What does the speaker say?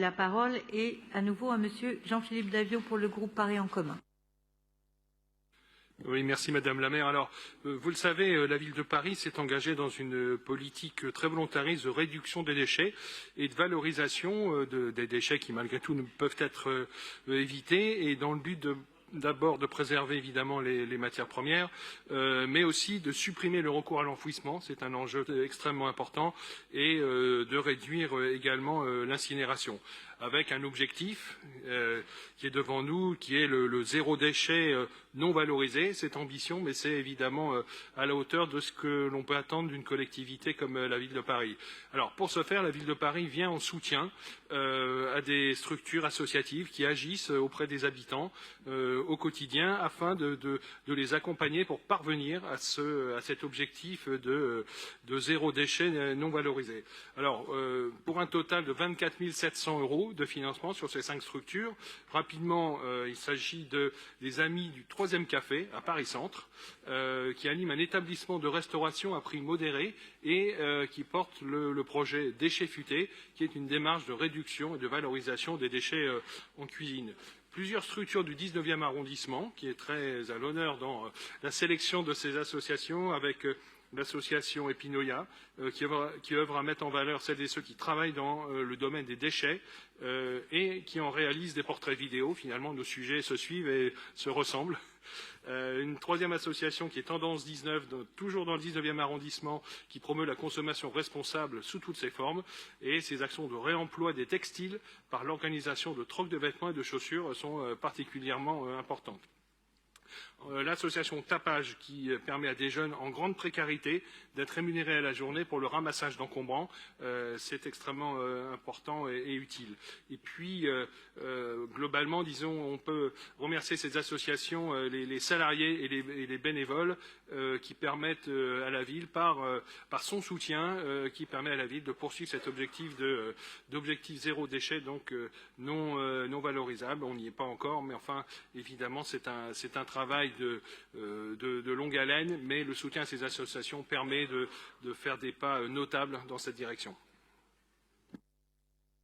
La parole est à nouveau à Monsieur Jean-Philippe Davio pour le groupe Paris en commun. Oui, merci Madame la maire. Alors, vous le savez, la ville de Paris s'est engagée dans une politique très volontariste de réduction des déchets et de valorisation des déchets qui, malgré tout, ne peuvent être évités, et dans le but d'abord de préserver évidemment les matières premières, mais aussi de supprimer le recours à l'enfouissement, c'est un enjeu extrêmement important, et de réduire également l'incinération, avec un objectif qui est devant nous, qui est le zéro déchet non valorisé. Cette ambition, mais c'est évidemment à la hauteur de ce que l'on peut attendre d'une collectivité comme la ville de Paris. Alors, pour ce faire, la ville de Paris vient en soutien à des structures associatives qui agissent auprès des habitants au quotidien, afin de les accompagner pour parvenir à cet objectif de zéro déchet non valorisé. Alors, pour un total de 24 700 € de financement sur ces 5 structures. Rapidement, il s'agit des Amis du 3e Café à Paris Centre, qui anime un établissement de restauration à prix modéré et qui porte le projet Déchets Futés, qui est une démarche de réduction et de valorisation des déchets en cuisine. Plusieurs structures du 19e arrondissement, qui est très à l'honneur dans la sélection de ces associations, avec l'association Epinoia, qui œuvre à mettre en valeur celles et ceux qui travaillent dans le domaine des déchets et qui en réalisent des portraits vidéo. Finalement, nos sujets se suivent et se ressemblent. Une 3e association qui est Tendance 19, toujours dans le 19e arrondissement, qui promeut la consommation responsable sous toutes ses formes, et ces actions de réemploi des textiles par l'organisation de trocs de vêtements et de chaussures sont particulièrement importantes. L'association Tapage, qui permet à des jeunes en grande précarité d'être rémunérés à la journée pour le ramassage d'encombrants, c'est extrêmement important et utile. Et puis, globalement, disons, on peut remercier ces associations, les salariés et les bénévoles qui permettent à la ville, par son soutien, qui permet à la ville de poursuivre cet objectif d'objectif zéro déchet, donc non valorisable. On n'y est pas encore, mais enfin, évidemment, c'est un travail de longue haleine, mais le soutien à ces associations permet de faire des pas notables dans cette direction.